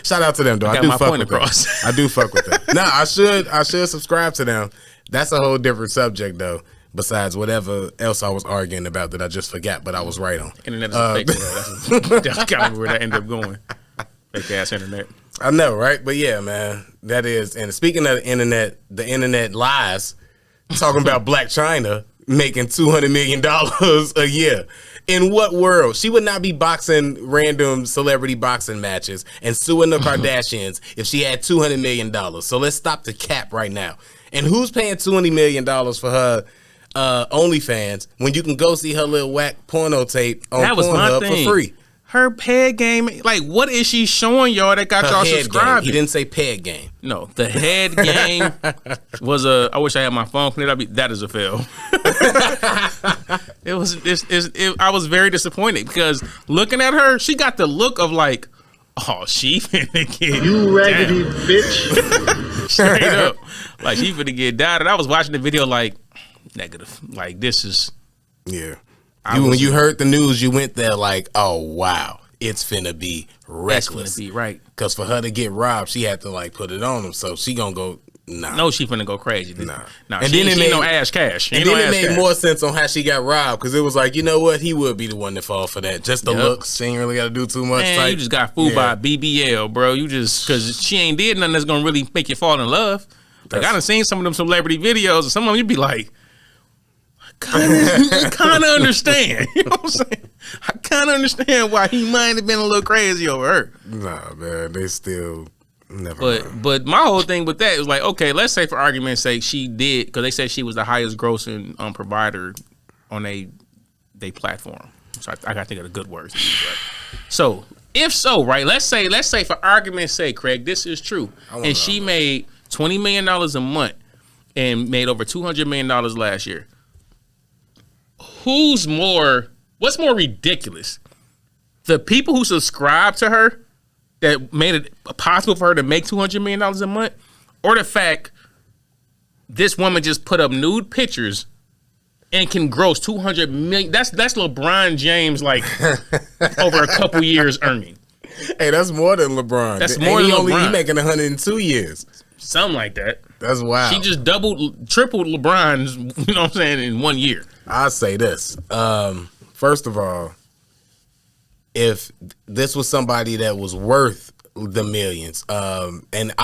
Shout out to them though. I do fuck with them. I do fuck with them. Nah, I should subscribe to them. That's a whole different subject though. Besides whatever else I was arguing about that I just forgot, but I was right on. Internet is fake. That's kind of where that ended up going. Fake ass internet. I know, right? But yeah, man, that is. And speaking of the internet lies, talking about Black China making $200 million a year. In what world? She would not be boxing random celebrity boxing matches and suing the Kardashians if she had $200 million. So let's stop the cap right now. And who's paying $20 million for her OnlyFans when you can go see her little whack porno tape on Pornhub for free? Her peg game, like, what is she showing y'all that got y'all subscribed? He didn't say peg game. No, the head game was a. I wish I had my phone connected. That is a fail. I was very disappointed because looking at her, she got the look of like, oh, she finna get you raggedy bitch. Straight up, like she finna get down. And I was watching the video like negative. Like this is when you heard the news, you went there like, oh wow, it's finna be reckless. It's finna be right. Because for her to get robbed, she had to like put it on him. So she gonna go. Nah. No, she finna go crazy. Nah. And then it made no ass cash. And then it made more sense on how she got robbed because it was like, you know what, he would be the one to fall for that. Just the looks. She ain't really got to do too much. Man, you just got fooled by BBL, bro. You just because she ain't did nothing that's gonna really make you fall in love. Like I done seen some of them celebrity videos, and some of them you'd be like, I kind of understand. You know what I'm saying? I kind of understand why he might have been a little crazy over her. Nah, man, they still. Never but my whole thing with that is like, okay, let's say for argument's sake she did, because they said she was the highest grossing provider on they platform. So I gotta think of the good words. Right? So if so, right, let's say for argument's sake, Craig, this is true, and she made $20 million a month and made over $200 million last year. What's more ridiculous? The people who subscribe to her that made it possible for her to make $200 million a month, or the fact this woman just put up nude pictures and can gross $200 million. That's LeBron James like over a couple years earning. Hey, that's more than LeBron. That's more than LeBron. He making 102 years. Something like that. That's wild. She just tripled LeBron's, you know what I'm saying, in 1 year. I'll say this. First of all, if this was somebody that was worth the millions, and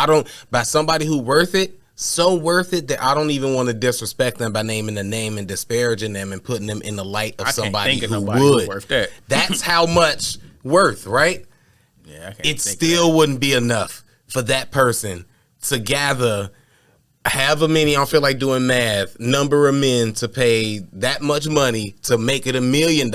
by somebody who worth it, so worth it that I don't even want to disrespect them by naming the name and disparaging them and putting them in the light of somebody who would. Worth that. That's how much worth, right? Yeah, it still wouldn't be enough for that person to gather however many, I don't feel like doing math, number of men to pay that much money to make it $1 million.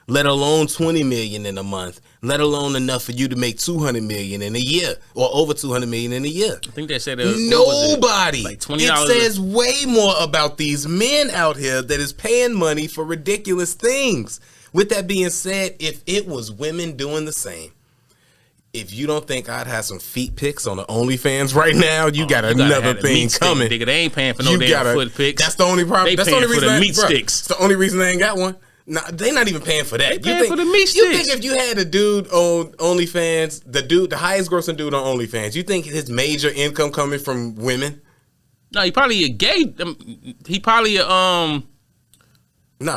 Let alone 20 million in a month, let alone enough for you to make 200 million in a year or over 200 million in a year. I think they said nobody. Like $20. It says way more about these men out here that is paying money for ridiculous things. With that being said, if it was women doing the same, if you don't think I'd have some feet pics on the OnlyFans right now, you got another thing coming. Nigga, they ain't paying for no damn foot pics. That's the only problem. That's the only reason for the meat sticks. That's the only reason they ain't got one. Nah, they not even paying for that. They paying for the meat sticks. You think if you had a dude on OnlyFans, the highest grossing dude on OnlyFans, you think his major income coming from women? No, he probably a gay. He probably a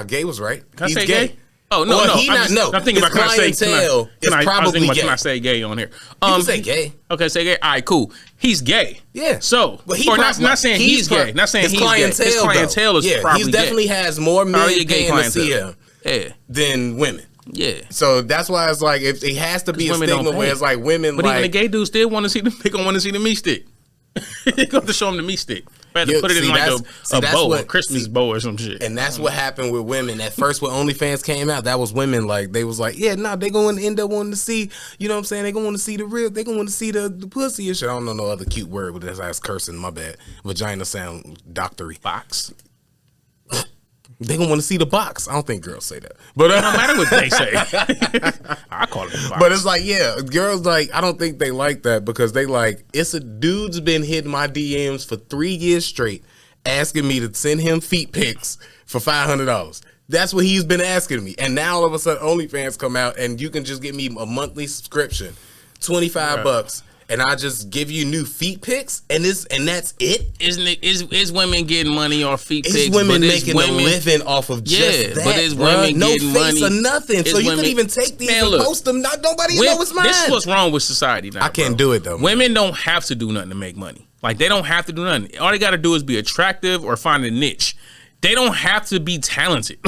Gay was right. Can I say gay? Oh no, I'm thinking about can I say gay on here? You can say gay. Okay, say gay. All right, cool. He's gay. Yeah. So, not saying he's gay. Not saying he's gay. His clientele is probably he definitely has more men paying to see him than women. Yeah. So that's why it's like if it has to be a stigma where it's like women. But even the gay dudes still want to see them. They gonna want to see the meat stick. They got to show them the meat stick. Had to put it in like a bow, a Christmas bow or some shit. And that's what happened with women. At first, when OnlyFans came out, that was women like they was like, yeah, they going to end up wanting to see, you know what I'm saying? They going to want to see the real, they going to want to see the pussy and shit. I don't know no other cute word, but that's cursing. My bad. Vagina sound doctory. Box. They gonna want to see the box. I don't think girls say that, but no matter what they say, I call it a box. But it's like, yeah, girls like I don't think they like that because they like it's a dude's been hitting my DMs for 3 years straight, asking me to send him feet pics for $500. That's what he's been asking me, and now all of a sudden OnlyFans come out and you can just get me a monthly subscription $25, and I just give you new feet pics, and that's it. Is women getting money off feet pics? Is women making a living off of just that? But is women no getting face money or nothing? So you can even take these and post them. Nobody knows it's mine. This is what's wrong with society now. I can't do it though. Women don't have to do nothing to make money. Like they don't have to do nothing. All they got to do is be attractive or find a niche. They don't have to be talented.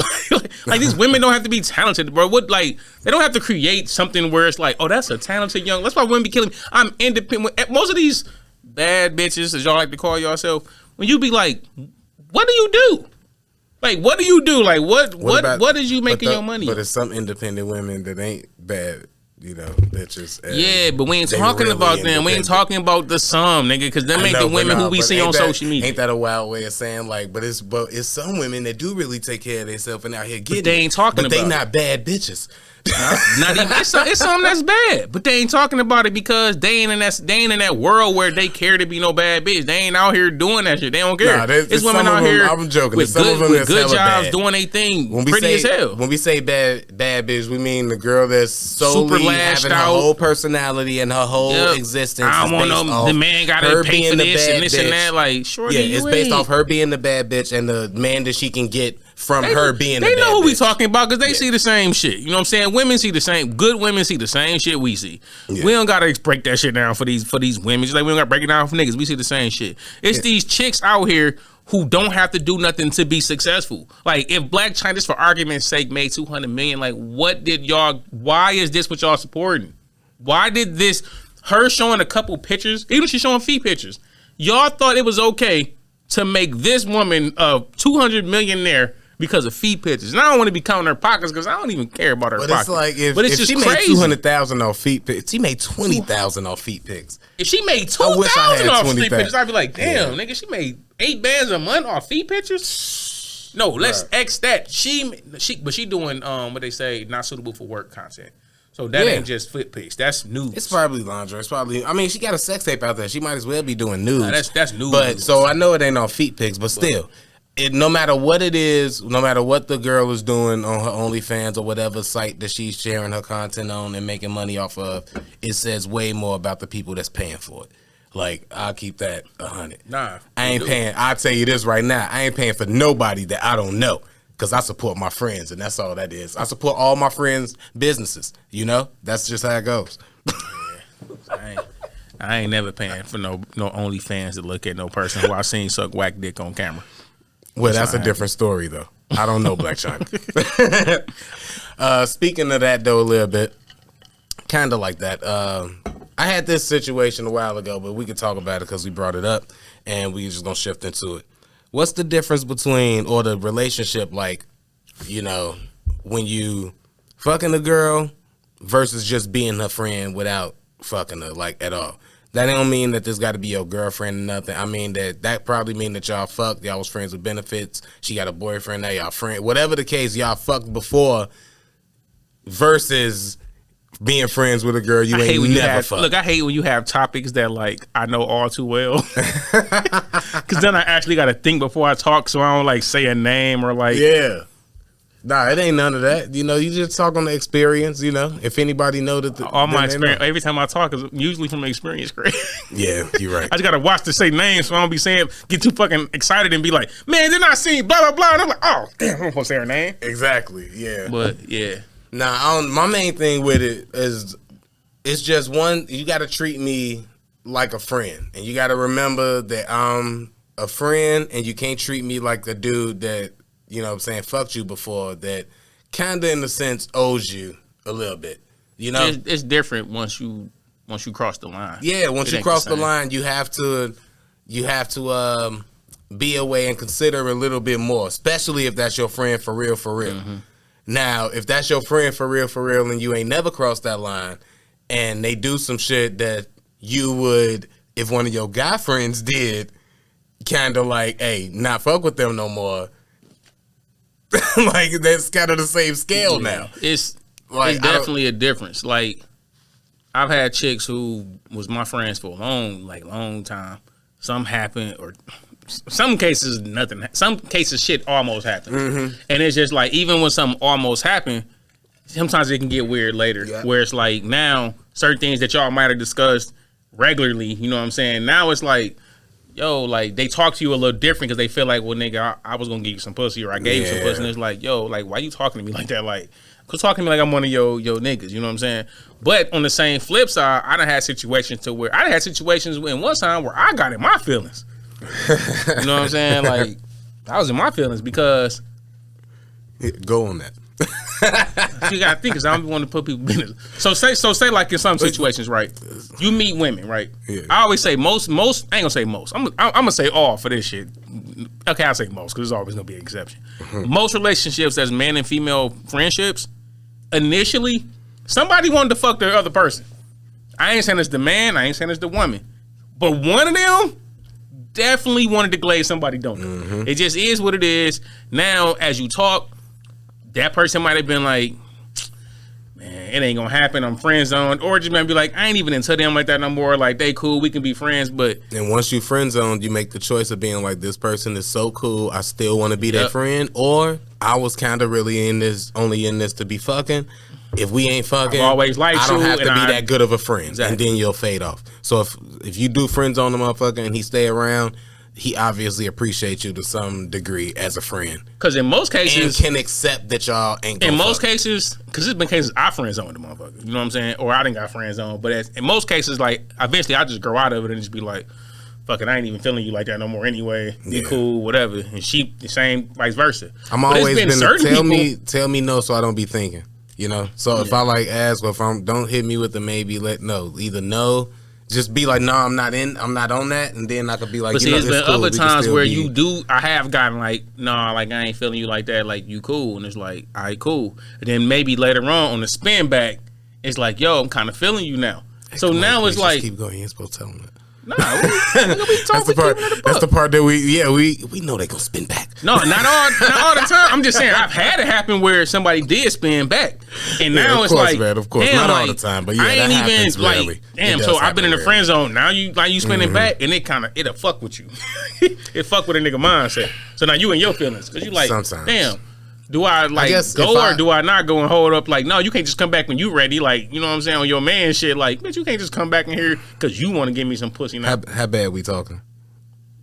Like these women don't have to be talented, bro. They don't have to create something where it's like, oh, that's a talented young. That's why women be killing me. I'm independent. Most of these bad bitches, as y'all like to call yourself, when you be like, what do you do? Like, what do you do? Like, what is you making your money? But it's some independent women that ain't bad. Bitches. Yeah, but we ain't talking about them. We ain't talking about the some, nigga, because them ain't the women who we see on social media. Ain't that a wild way of saying but it's some women that do really take care of themselves and out here getting. But they ain't talking about it. But they not bad bitches. Not even it's something that's bad, but they ain't talking about it because they ain't in that world where they care to be no bad bitch. They ain't out here doing that shit. They don't care. It's women out here. I'm joking. With good jobs, doing their thing, pretty as hell. When we say bad bitch, we mean the girl that's solely having her whole personality and her whole existence. I don't want no. The man got to pay for this and this and that. Like, sure, yeah, it's based off her being the bad bitch and the man that she can get from her being. They know who we talking about because they see the same shit. You know what I'm saying? Women see the same. Good women see the same shit we see. Yeah. We don't gotta break that shit down for these women. Just like we don't gotta break it down for niggas. We see the same shit. It's these chicks out here who don't have to do nothing to be successful. Like if Blac Chyna, just for argument's sake, made $200 million, like what did y'all? Why is this what y'all supporting? Why did this? Her showing a couple pictures, even if she's showing feet pictures, y'all thought it was okay to make this woman a $200 millionaire because of feet pictures. And I don't want to be counting her pockets because I don't even care about her pockets. It's like if she made $200,000 off feet pics, she made $20,000 off feet pics. If she made $2,000 off feet pictures, I'd be like, damn, nigga, she made $8 a month off feet pictures. No, let's X that. But she doing what they say not suitable for work content. So that ain't just foot pics. That's news. It's probably lingerie. It's probably. I mean, she got a sex tape out there. She might as well be doing news. Nah, that's news. But so I know it ain't on feet pics, but still. No matter what it is, no matter what the girl is doing on her OnlyFans or whatever site that she's sharing her content on and making money off of, it says way more about the people that's paying for it. Like, I'll keep that 100. Nah. I ain't paying. I'll tell you this right now. I ain't paying for nobody that I don't know because I support my friends, and that's all that is. I support all my friends' businesses. That's just how it goes. I ain't never paying for no OnlyFans to look at no person who I seen suck whack dick on camera. Well, that's a different story, though. I don't know Blac Chyna. Speaking of that, though, a little bit, kind of like that. I had this situation a while ago, but we could talk about it because we brought it up, and we just going to shift into it. What's the difference between, or the relationship, like, when you fucking a girl versus just being her friend without fucking her, like, at all? That don't mean that this got to be your girlfriend or nothing. I mean that probably mean that y'all fucked. Y'all was friends with benefits. She got a boyfriend now. Y'all friend. Whatever the case, y'all fucked before versus being friends with a girl you ain't never fucked. Look, I hate when you have topics that like I know all too well. Because then I actually got to think before I talk, so I don't like say a name or like. Yeah. Nah, it ain't none of that. You just talk on the experience, If anybody know that all my experience, every time I talk is usually from experience, Craig. Yeah, you're right. I just gotta watch to say names so I don't be get too fucking excited and be like, man, they're not seeing blah blah blah. And I'm like, oh damn, I'm supposed to say her name. Exactly, yeah. But yeah. Nah, my main thing with it is it's just one, you gotta treat me like a friend. And you gotta remember that I'm a friend and you can't treat me like a dude that fucked you before, that kind of in a sense owes you a little bit, It's different once you cross the line. Yeah, once you cross the line, you have to be away and consider a little bit more, especially if that's your friend for real, for real. Mm-hmm. Now, if that's your friend for real, and you ain't never crossed that line, and they do some shit that you would, if one of your guy friends did, kind of like, hey, not fuck with them no more. Like that's kind of the same scale now. It's definitely a difference. Like I've had chicks who was my friends for a long time. Some happened, or some cases nothing. Some cases shit almost happened, and it's just like even when something almost happened, sometimes it can get weird later. Yeah. Where it's like now certain things that y'all might have discussed regularly. You know what I'm saying? Now it's like, yo, like they talk to you a little different because they feel like, well, nigga, I was gonna give you some pussy or I gave you some pussy, and it's like, yo, like why you talking to me like that? Like, quit talking to me like I'm one of your niggas. You know what I'm saying? But on the same flip side, I done had situations in one time where I got in my feelings. You know what I'm saying? Like I was in my feelings because go on that. you gotta think, because I don't want to put people business. So say like in some situations, right? You meet women, right? Yeah. I always say most. I ain't gonna say most. I'm gonna say all for this shit. Okay, I'll say most because there's always gonna be an exception. Most relationships, as man and female friendships, initially somebody wanted to fuck their other person. I ain't saying it's the man. I ain't saying it's the woman. But one of them definitely wanted to glaze somebody don't. It just is what it is. Now, as you talk, that person might have been like, man, it ain't gonna happen. I'm friend zoned. Or just might be like, I ain't even into them like that no more. Like, they cool. We can be friends. But and once you friend zoned, you make the choice of being like, this person is so cool, I still want to be their friend. Or I was kind of really only in this to be fucking. If we ain't fucking, I've always liked I don't you, have to be and that good of a friend. Exactly. And then you'll fade off. So if you do friends on the motherfucker and he stay around, he obviously appreciates you to some degree as a friend. Because in most cases, and can accept that y'all ain't gonna in most fuck. cases, because there's been cases I friend zoned the motherfucker. You know what I'm saying? Or I didn't got friend zoned. But in most cases, like eventually I just grow out of it and just be like, fuck it, I ain't even feeling you like that no more anyway. Be cool, whatever. And she the same, vice versa. I'm but always been tell people, tell me no so I don't be thinking. You know? So if I like ask, or if don't hit me with the maybe, either no. Just be like, no, I'm not on that, and then I could be like, but you know, there's been cool. other times where I have gotten like, nah, like I ain't feeling you like that, like you cool, and it's like, all right, cool. And then maybe later on the spin back, it's like, yo, I'm kind of feeling you now. Hey, so now it's like, keep going. You ain't supposed to tell them that. Nah, that's the part that we know they gonna spin back. No, not all the time. I'm just saying I've had it happen where somebody did spin back, and now it's like, man, of course, damn, not like, all the time, but yeah, I ain't that even happens like, rarely. damn. So I've been in the friend zone. Now you spinning back, and it'll fuck with you. It fuck with a nigga mindset. So now you in your feelings because you like, sometimes. Damn. Do I go or do I not go and hold up? Like, no, you can't just come back when you ready. Like, you know what I'm saying? On your man shit. Like, bitch, you can't just come back in here because you want to give me some pussy now. How bad we talking?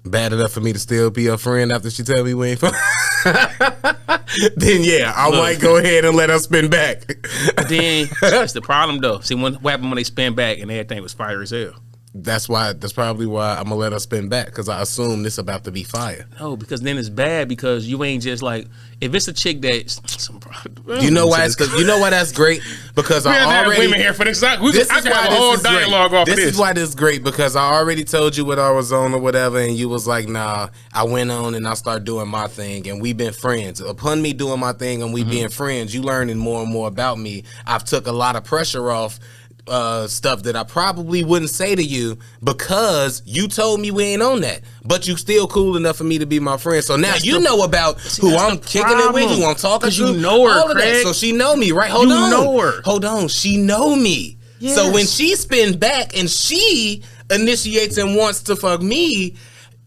Bad enough for me to still be your friend after she tell me we ain't fucking? Then yeah, I might go ahead and let her spin back. Then that's the problem though. See, what happened when they spin back and everything was fire as hell? That's probably why I'm gonna let her spin back, because I assume this about to be fire. No, because then it's bad, because you ain't just like, if it's a chick that you know why that's great, because I already women here for this. I could have a whole dialogue off this. This is why this is great, because I already told you what I was on or whatever, and you was like, nah. I went on and I started doing my thing, and we've been friends. Upon me doing my thing and we being friends, you learning more and more about me. I've took a lot of pressure off. Stuff that I probably wouldn't say to you, because you told me we ain't on that, but you still cool enough for me to be my friend. So now you know about who I'm kicking it with, who I'm talking to. You know her, all of that. So she know me, right? Hold on. She know me. Yes. So when she spins back and she initiates and wants to fuck me,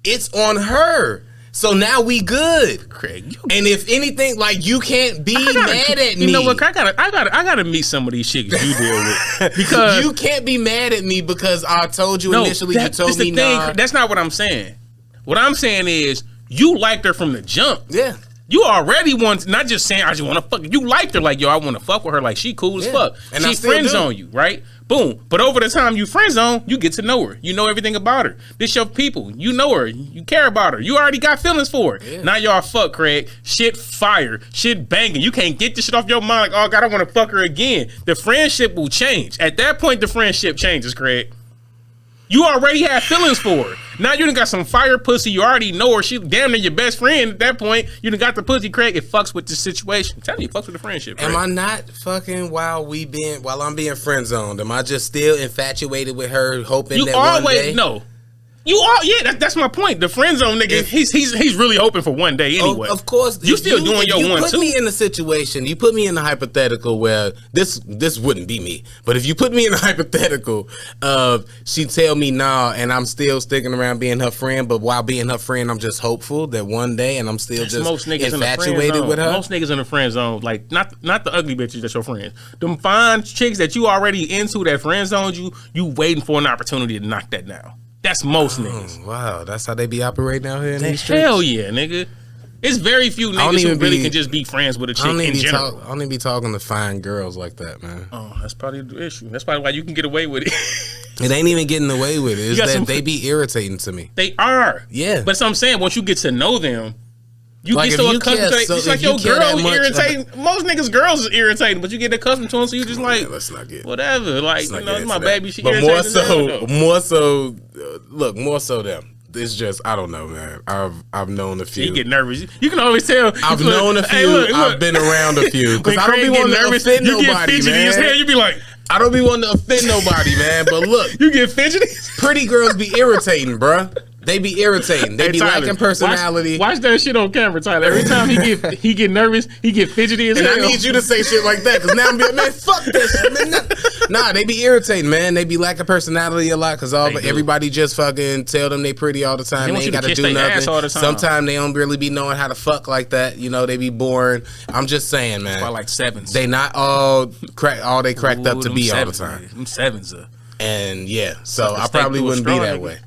it's on her. So now we good, Craig. And if anything, like, you can't be mad at me. You know what? I gotta meet some of these chicks you deal with, because you can't be mad at me because I told you initially. You told me nah. That's not what I'm saying. What I'm saying is you liked her from the jump. Yeah. You already want, not just saying I just want to fuck. You liked her, like, yo, I want to fuck with her, like she cool as fuck. And she friend zone you, right? Boom. But over the time you friend zone, you get to know her. You know everything about her. This your people. You know her. You care about her. You already got feelings for her. Yeah. Now y'all fuck, Craig. Shit fire. Shit banging. You can't get this shit off your mind. Like, oh God, I want to fuck her again. The friendship will change. At that point, the friendship changes, Craig. You already have feelings for her. Now you done got some fire pussy. You already know her. She damn near your best friend. At that point, you done got the pussy, Craig. It fucks with the situation. I'm telling you, it fucks with the friendship, Craig. Am I not fucking while I'm being friend zoned? Am I just still infatuated with her, hoping that one day? No. You are, yeah. That's my point. The friend zone nigga, he's really hoping for one day anyway. Of course, you still doing your one too. You put me in a situation. You put me in a hypothetical where this wouldn't be me. But if you put me in a hypothetical of she tell me nah, and I'm still sticking around being her friend, but while being her friend, I'm just hopeful that one day, and I'm still just most niggas infatuated with her. Most niggas in the friend zone, like not the ugly bitches that's your friends. Them fine chicks that you already into that friend zone you waiting for an opportunity to knock that down. That's most niggas. Wow, that's how they be operating out here in these streets? Hell yeah, nigga. It's very few niggas who really can just be friends with a chick in general. I don't even be talking to fine girls like that, man. Oh, that's probably the issue. That's probably why you can get away with it. It ain't even getting away with it. It's that they be irritating to me. They are. Yeah. But that's what I'm saying. Once you get to know them, you like get so accustomed to it. It's like your girl irritating. Most niggas' girls is irritating, but you get accustomed to them, so you just like, let's not get whatever. Like, you know, it's my baby. She but irritating. more so, more so them. It's just, I don't know, man. I've known a few. You get nervous. You can always tell. I've known a few. Hey, look. I've been around a few. Because I don't be wanting to offend nobody, man. You get fidgety as hell. You be like, I don't be wanting to offend nobody, man. But look, you get fidgety. Pretty girls be irritating, bruh. They be irritating. They be Tyler, lacking personality. Watch that shit on camera, Tyler. Every time he get nervous, he get fidgety as hell. And I need you to say shit like that, because now I'm be like, man, fuck this shit, man. Nah, they be irritating, man. They be lacking personality a lot, because everybody just fucking tell them they pretty all the time. They ain't got to do nothing. Sometimes they don't really be knowing how to fuck like that. You know, they be boring. I'm just saying, man. By like sevens. They not all they cracked up to be all the time. Them sevens are. And yeah, so I probably wouldn't be that way.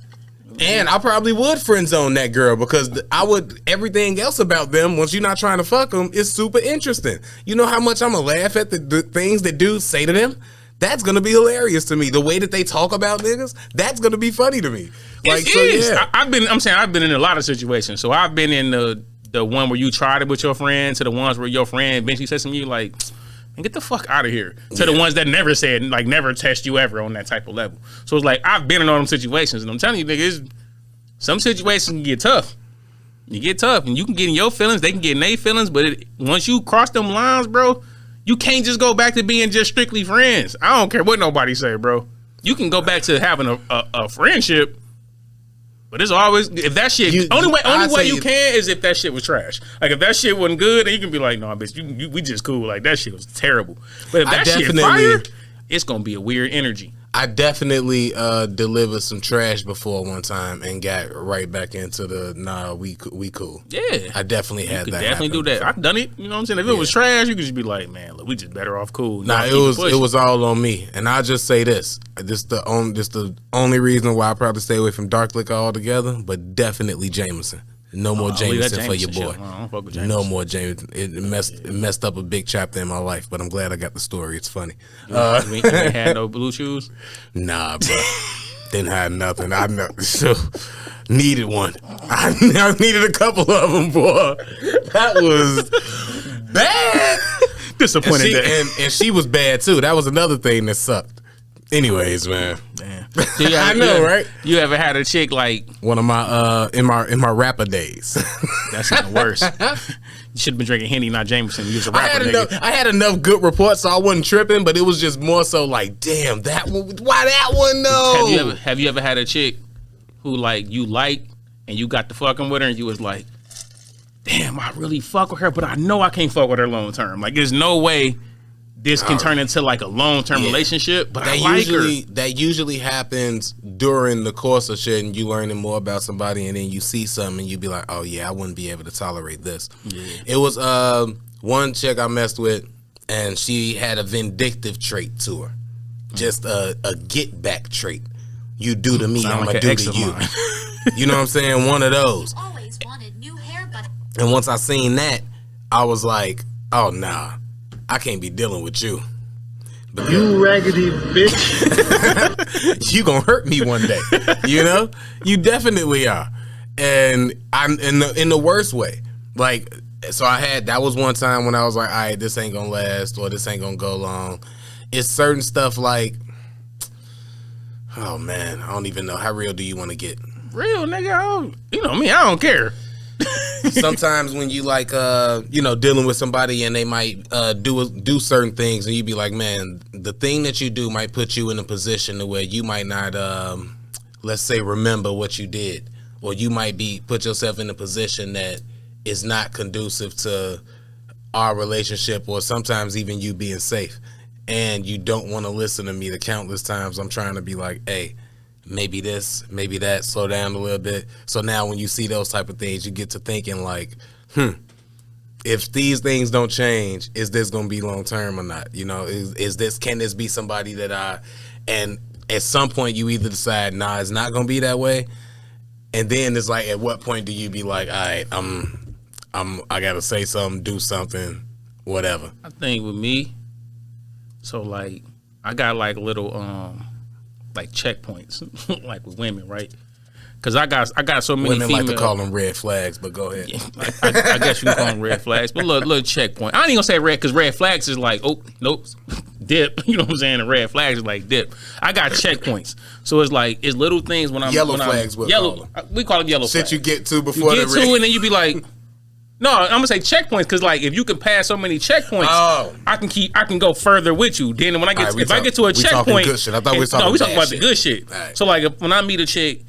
And I probably would friend zone that girl, because I would, everything else about them, once you're not trying to fuck them, is super interesting. You know how much I'm going to laugh at the things that dudes say to them? That's going to be hilarious to me. The way that they talk about niggas, that's going to be funny to me. Like, it is. Yeah. I've been in a lot of situations. So I've been in the one where you tried it with your friend, to the ones where your friend eventually says to you like, man, get the fuck out of here. To the ones that never said, like, never test you ever on that type of level. So it's like, I've been in all them situations, and I'm telling you, niggas, some situations can get tough. You get tough, and you can get in your feelings, they can get in their feelings, but once you cross them lines, bro, you can't just go back to being just strictly friends. I don't care what nobody say, bro. You can go back to having a friendship, but it's always, if that shit, only way you can is if that shit was trash. Like, if that shit wasn't good, then you can be like, no, bitch, we just cool. Like, that shit was terrible. But if that shit fire, it's gonna be a weird energy. I definitely delivered some trash before one time and got right back into the nah, we cool. Yeah, I definitely had that. Definitely do that. Before. I've done it. You know what I'm saying? If it was trash, you could just be like, man, look, we just better off cool. Nah, it was all on me. And I'll just say this: this the only reason why I probably stay away from dark liquor altogether. But definitely Jameson. No more Jameson for your boy. I don't fuck with Jameson. No more Jameson. It messed up a big chapter in my life, but I'm glad I got the story. It's funny. You ain't had no blue chews? Nah, bro. Didn't have nothing. I know. So needed one. I needed a couple of them, boy. That was bad. Disappointed. And she was bad too. That was another thing that sucked. Anyways, man. Damn. I know, right? You ever had a chick like one of my in my rapper days? That's even worse. You should have been drinking Henny, not Jameson. You was a rapper. I had enough good reports, so I wasn't tripping. But it was just more so like, damn, that one. Why that one though? Have you ever had a chick who like you like and you got to fucking with her and you was like, damn, I really fuck with her, but I know I can't fuck with her long term. Like, there's no way this can turn into like a long-term relationship, but I like her. That usually happens during the course of shit, and you learning more about somebody, and then you see something, and you be like, oh yeah, I wouldn't be able to tolerate this. Yeah. It was one chick I messed with, and she had a vindictive trait to her. Just a get-back trait. You do to me, I'm going to do to you. You know what I'm saying? One of those. Always wanted new hair, but and once I seen that, I was like, oh nah. I can't be dealing with you. But you raggedy bitch. You gonna hurt me one day. You know? You definitely are. And I'm in the worst way. Like, so that was one time when I was like, all right, this ain't gonna last, or this ain't gonna go long. It's certain stuff like, oh man, I don't even know. How real do you want to get? Real, nigga. You know me, I don't care. Sometimes when you like dealing with somebody and they might do certain things, and you be like, man, the thing that you do might put you in a position to where you might not let's say, remember what you did, or you might put yourself in a position that is not conducive to our relationship, or sometimes even you being safe, and you don't want to listen to me the countless times I'm trying to be like, hey, maybe this, maybe that, slow down a little bit. So now when you see those type of things, you get to thinking like, if these things don't change, is this going to be long term or not? You know, can this be somebody that and at some point you either decide, nah, it's not going to be that way. And then it's like, at what point do you be like, all right, I got to say something, do something, whatever. I think with me, so like, I got like little, like checkpoints, like with women, right? Because I got so many women female, like to call them red flags, but go ahead. Yeah, I guess you can call them red flags, but little checkpoint. I ain't gonna say red because red flags is like, oh, nope, dip. You know what I'm saying? And red flags is like dip. I got checkpoints, so it's like it's little things when I'm yellow flags. We call them yellow shit flags. you get to before you get to, and then you be like. No, I'm gonna say checkpoints because like if you can pass so many checkpoints, I can go further with you. Then when I get I get to a checkpoint, good shit. I thought we was talking no, we talking about shit. the good shit. Right. So like when I meet a chick,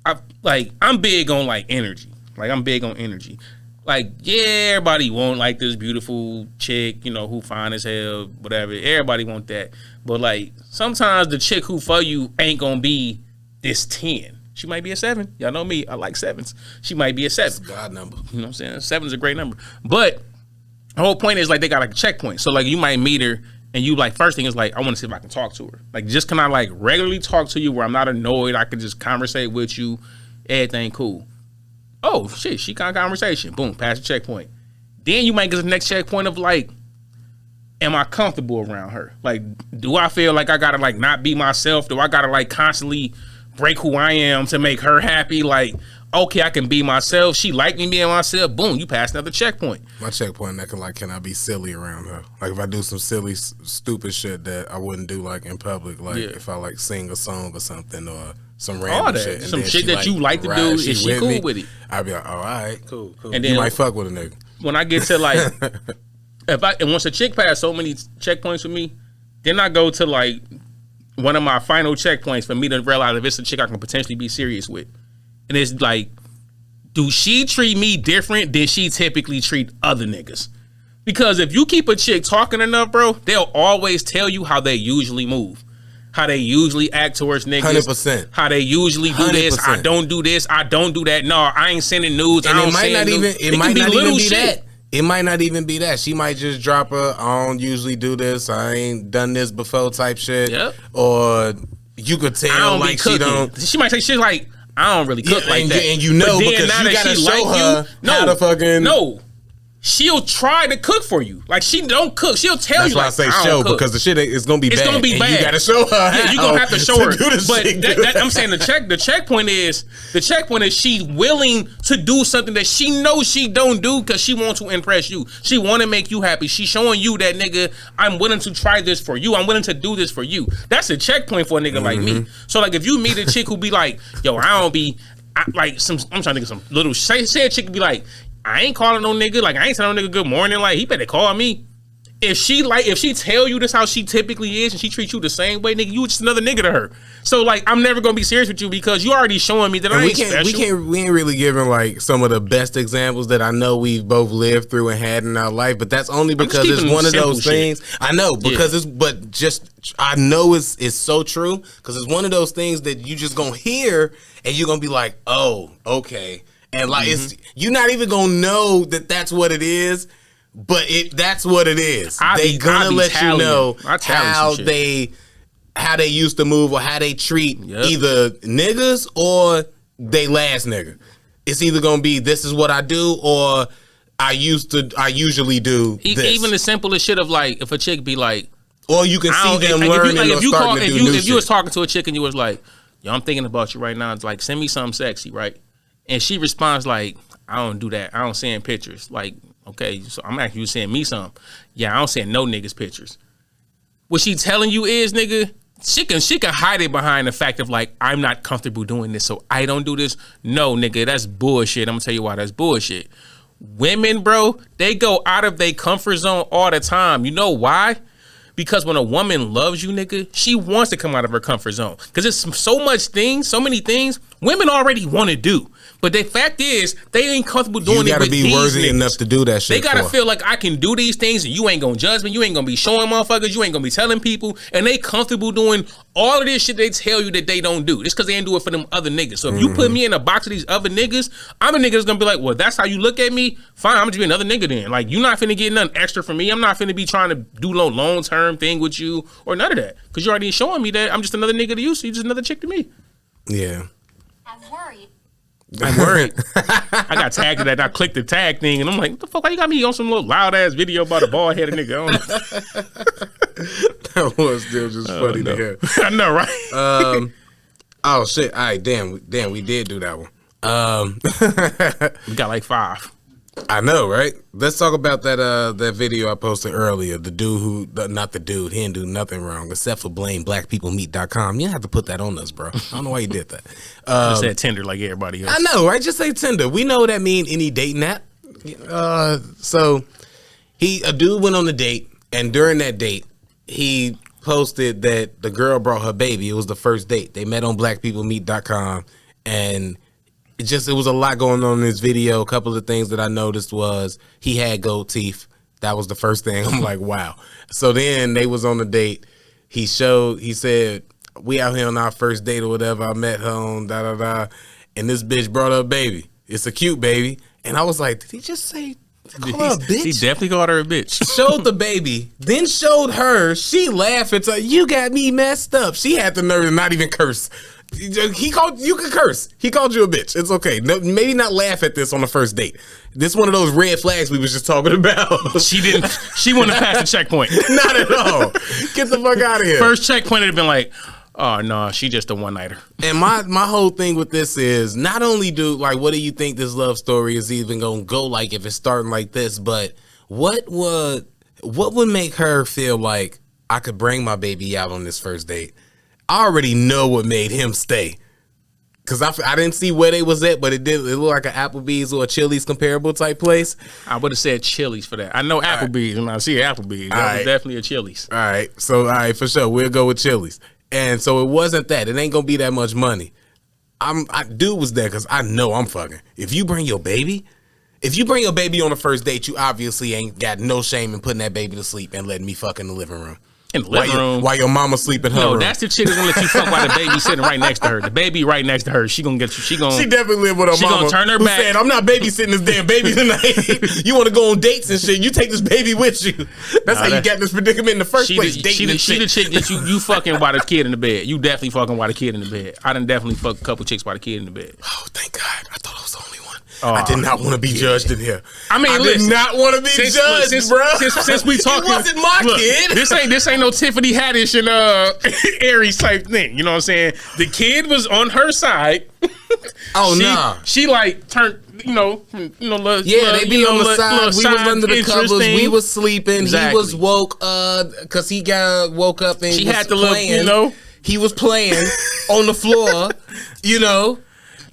I'm big on like energy. Like I'm big on energy. Like yeah, everybody want like this beautiful chick, you know, who fine as hell, whatever. Everybody want that, but like sometimes the chick who for you ain't gonna be this 10. She might be a 7. Y'all know me. I like 7s. She might be a 7. That's a God number. You know what I'm saying? 7 is a great number. But the whole point is like they got like a checkpoint. So like you might meet her and you like first thing is like I want to see if I can talk to her. Like just can I like regularly talk to you where I'm not annoyed? I can just conversate with you. Everything cool. Oh shit, she got conversation. Boom, pass the checkpoint. Then you might get the next checkpoint of like, am I comfortable around her? Like, do I feel like I gotta like not be myself? Do I gotta like constantly break who I am to make her happy? Like, okay, I can be myself. She like me being myself. Boom, you pass another checkpoint. My checkpoint, can I be silly around her? Like if I do some silly, stupid shit that I wouldn't do like in public, like if I like sing a song or something or some random shit. Some shit that you like to do, is she cool with it? I'd be like, all right, cool. And then you might fuck with a nigga. When I get to like, and once a chick pass so many checkpoints with me, then I go to like, one of my final checkpoints for me to realize if it's a chick I can potentially be serious with. And it's like, do she treat me different than she typically treat other niggas? Because if you keep a chick talking enough, bro, they'll always tell you how they usually move. How they usually act towards niggas. 100%. How they usually do 100%. This. I don't do this. I don't do that. No, I ain't sending nudes. And I don't it might not even, it might not even be that. It might not even be that. She might just drop I don't usually do this. I ain't done this before type shit. Yep. Or you could tell like she don't. She might say shit like, I don't really cook like that. And you know because you gotta show her how to fucking. No. She'll try to cook for you. Like she don't cook. She'll tell you. That's why like, I say show because the shit is gonna be bad. It's gonna be bad. You gotta show her. Yeah, you gonna have to show her. But I'm saying the checkpoint is she's willing to do something that she knows she don't do because she wants to impress you. She want to make you happy. She's showing you that nigga, I'm willing to try this for you. I'm willing to do this for you. That's a checkpoint for a nigga like me. So like if you meet a chick who be like, yo, I'm trying to think of some little say a chick be like, I ain't calling no nigga. Like, I ain't telling no nigga good morning. Like, he better call me. If she tell you this how she typically is and she treats you the same way, nigga, you just another nigga to her. So, like, I'm never going to be serious with you because you already showing me that I ain't special. We ain't really giving, like, some of the best examples that I know we've both lived through and had in our life, but that's only because it's one of those things. I know, because I know it's so true because it's one of those things that you just going to hear and you're going to be like, oh, okay. And like you're not even gonna know that that's what it is, but that's what it is. They gonna let you know how they used to move or how they treat either niggas or they last nigga. It's either gonna be this is what I do or I usually do this. Even the simplest shit of like if a chick be like, or you can see them learning or starting to do new shit. If you was talking to a chick and you was like, yo, I'm thinking about you right now. It's like send me something sexy, right? And she responds like, I don't do that. I don't send pictures. Like, okay, so I'm asking you to send me some. Yeah, I don't send no niggas pictures. What she telling you is, nigga, she can hide it behind the fact of like, I'm not comfortable doing this, so I don't do this. No, nigga, that's bullshit. I'm gonna tell you why that's bullshit. Women, bro, they go out of their comfort zone all the time. You know why? because when a woman loves you, nigga, she wants to come out of her comfort zone. Because there's so many things women already want to do. But the fact is, they ain't comfortable doing it with these niggas. You gotta be worthy enough to do that shit. They gotta feel like I can do these things and you ain't gonna judge me. You ain't gonna be showing motherfuckers. You ain't gonna be telling people. And they comfortable doing all of this shit they tell you that they don't do. Just because they ain't do it for them other niggas. So if you put me in a box of these other niggas, I'm a nigga that's gonna be like, well, that's how you look at me? Fine, I'm gonna be another nigga then. Like, you not finna get nothing extra from me. I'm not finna be trying to do no long-term thing with you or none of that. Because you're already showing me that I'm just another nigga to you, so you're just another chick to me. Yeah. I'm worried. I'm worried. I got tagged to that. I clicked the tag thing, and I'm like, what the fuck? Why you got me on some little loud ass video about a bald headed nigga? I don't know. That was still just funny to hear. I know, right? Oh shit! All right, damn, we did do that one. We got like 5. I know, right? Let's talk about that video I posted earlier. The dude he didn't do nothing wrong except for blame blackpeoplemeet.com. You didn't have to put that on us, bro. I don't know why you did that. Just said Tinder like everybody else. I know, right? Just say Tinder. We know what that mean any dating app. So a dude went on a date, and during that date, he posted that the girl brought her baby. It was the first date. They met on blackpeoplemeet.com, and it was a lot going on in this video. A couple of things that I noticed was he had gold teeth. That was the first thing. I'm like, wow. So then they was on the date. He said, we out here on our first date or whatever. I met her on da-da-da. And this bitch brought her a baby. It's a cute baby. And I was like, did he just say, call her a bitch? He definitely called her a bitch. Showed the baby, then showed her. She laughed and said, you got me messed up. She had the nerve to not even curse. You can curse. He called you a bitch. It's okay. No, maybe not laugh at this on the first date. This is one of those red flags we was just talking about. She didn't. She wouldn't have passed the checkpoint. Not at all. Get the fuck out of here. First checkpoint would have been like, oh no, she just a one-nighter. And my whole thing with this is not only what do you think this love story is even gonna go like if it's starting like this, but what would make her feel like I could bring my baby out on this first date? I already know what made him stay. Cause I didn't see where they was at, but it looked like an Applebee's or a Chili's comparable type place. I would have said Chili's for that. I know Applebee's when I see Applebee's. That was definitely a Chili's. All right. So for sure. We'll go with Chili's. And so it wasn't that. It ain't gonna be that much money. Dude was there because I know I'm fucking. If you bring your baby on the first date, you obviously ain't got no shame in putting that baby to sleep and letting me fuck in the living room. In the living room. While your mama sleep in her room. No, that's the chick that's gonna let you fuck while the baby sitting right next to her. The baby right next to her. She gonna get you. She definitely live with her mama. She gonna turn her back. Said, I'm not babysitting this damn baby tonight. You want to go on dates and shit. You take this baby with you. That's how you got this predicament in the first place. She the chick that you fucking while the kid in the bed. You definitely fucking while the kid in the bed. I done definitely fucked a couple chicks while the kid in the bed. Oh, thank God. I thought I was the only one. I did not want to be judged in here. I mean, did not want to be judged, bro. Since we talking, it wasn't my kid. This ain't no Tiffany Haddish and Aries type thing. You know what I'm saying? The kid was on her side. Nah. She like turned. They be on the side. We was under the covers. We was sleeping. Exactly. He was woke because he got woke up and she was had to playing. look. He was playing on the floor.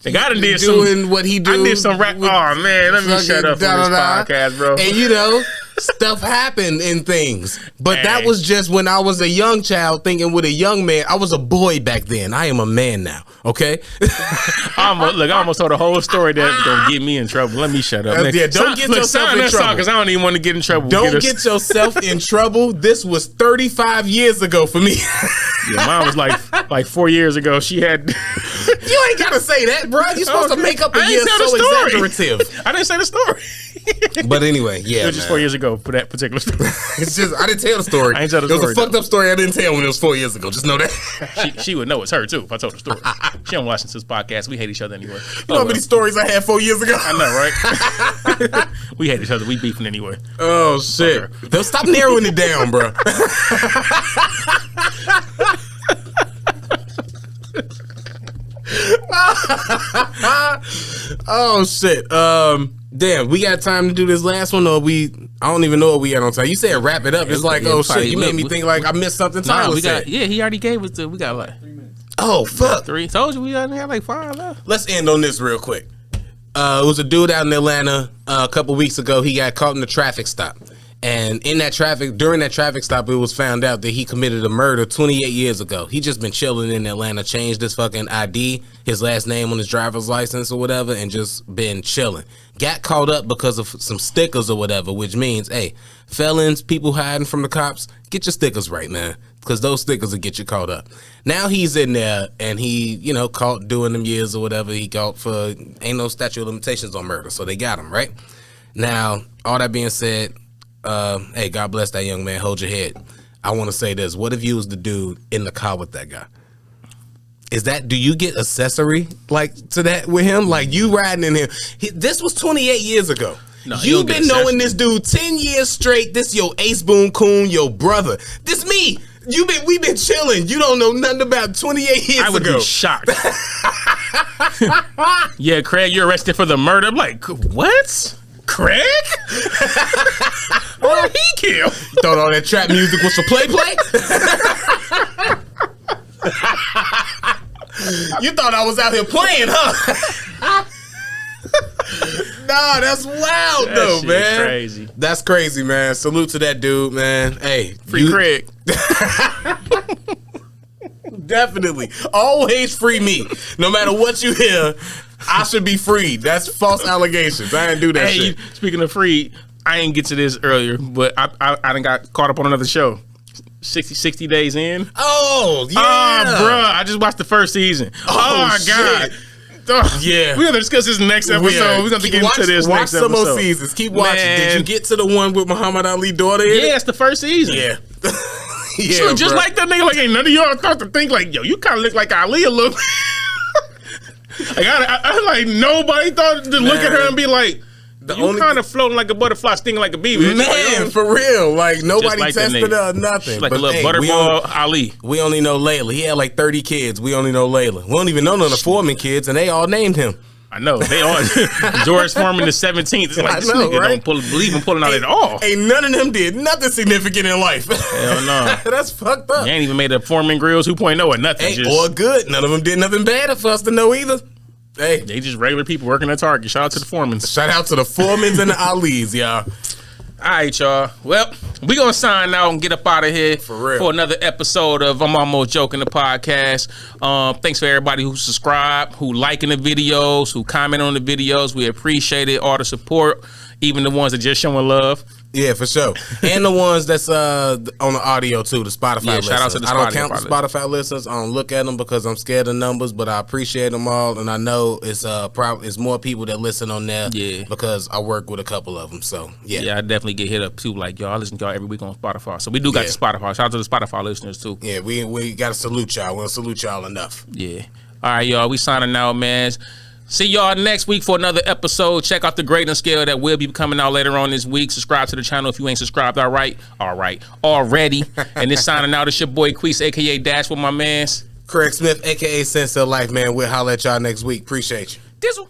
They gotta did doing what he do. I did some rap. Oh man, let me shut up on this podcast, bro. And stuff happened in things. But that was just when I was a young child thinking with a young man. I was a boy back then. I am a man now. Okay. I almost told the whole story that's gonna get me in trouble. Let me shut up. Don't get yourself in trouble because I don't even want to get in trouble. Don't get yourself in trouble. This was 35 years ago for me. Yeah, mine was like 4 years ago. She had. You ain't gotta say that, bro. You're supposed to make up a year so exaggerative. I didn't say the story. But anyway, yeah. It was just 4 years ago for that particular story. It's just I didn't tell the story. I didn't tell the story. It was a fucked up story I didn't tell when it was 4 years ago. Just know that. She would know it's her too if I told the story. She don't watch this podcast. We hate each other anyway. You know how many stories I had 4 years ago? I know, right? We hate each other. We beefing anyway. Oh shit! Don't stop narrowing it down, bro. Oh shit. Damn, we got time to do this last one, or I don't even know what we had on time. You said wrap it up. It's like, oh shit, you made me think like I missed something. Nah, he already gave us we got like 3 minutes. Oh fuck. 3. Told you we only had like 5 left. Let's end on this real quick. It was a dude out in Atlanta a couple weeks ago. He got caught in a traffic stop. And during that traffic stop, it was found out that he committed a murder 28 years ago. He just been chilling in Atlanta, changed his fucking ID, his last name on his driver's license or whatever, and just been chilling. Got caught up because of some stickers or whatever, which means, hey, felons, people hiding from the cops, get your stickers right, man, because those stickers will get you caught up. Now he's in there, and he, caught doing them years or whatever. He caught for, ain't no statute of limitations on murder, so they got him, right? Now, all that being said, hey, God bless that young man. Hold your head. I want to say this. What if you was the dude in the car with that guy? Do you get accessory to that with him? Like you riding in him. This was 28 years ago. No, you've been knowing this dude 10 years straight. This your Ace Boone Coon, your brother. This me. We've been chilling. You don't know nothing about 28 years ago. I would be shocked. Yeah, Craig, you're arrested for the murder. I'm like, what? Craig? What did he kill? Thought all that trap music was for play? You thought I was out here playing, huh? Nah, that's wild though, man. Crazy. That's crazy, man. Salute to that dude, man. Hey, free Craig. Definitely. Always free me. No matter what you hear, I should be freed. That's false allegations. I didn't do that shit. Speaking of free, I didn't get to this earlier, but I done got caught up on another show. 60 days in. Oh, yeah. Bruh, I just watched the first season. Oh my God. Yeah. We're going to discuss this next episode. We're going to get into this next episode. Watch some more seasons. Keep watching. Man. Did you get to the one with Muhammad Ali's daughter in it? Yeah, it's the first season. Yeah. Yeah, so just like that nigga, like ain't none of y'all thought to think like, yo, you kind of look like Ali a little bit. Like I like nobody thought to look at her and be like, you kind of floating like a butterfly, stinging like a bee. Man, like, for real. Like nobody like tested her or nothing. She's like a little butterball Ali. We only know Layla. He had like 30 kids. We only know Layla. We don't even know none of the Foreman kids, and they all named him. I know. They all George Foreman the 17th. It's like, this nigga don't believe in pulling out at all. Ain't none of them did nothing significant in life. Hell no. That's fucked up. They ain't even made a Foreman Grills 2.0 or nothing. Or good. None of them did nothing bad for us to know either. Hey, they just regular people working at Target. Shout out to the Foremans. Shout out to the Foremans and the Alis, y'all. All right, y'all. Well, we gonna sign out and get up out of here for another episode of I'm Almost Joking the podcast. Thanks for everybody who subscribed, who liking the videos, who comment on the videos. We appreciate it. All the support, even the ones that just showing love. Yeah, for sure. And the ones that's on the audio too, the Spotify listeners. Shout out to the Spotify. I don't count the Spotify listeners. I don't look at them because I'm scared of numbers, but I appreciate them all, and I know it's it's more people that listen on there. Yeah, because I work with a couple of them. So yeah, I definitely get hit up too. Like y'all, I listen to y'all every week on Spotify. So we do got the Spotify. Shout out to the Spotify listeners too. Yeah, we got to salute y'all. We don't salute y'all enough. Yeah. All right, y'all. We signing out, man. See y'all next week for another episode. Check out the grading scale that will be coming out later on this week. Subscribe to the channel if you ain't subscribed already. And this signing out is your boy Queese, a.k.a. Dash with my mans. Craig Smith, a.k.a. Sense of Life, man. We'll holler at y'all next week. Appreciate you. Dizzle.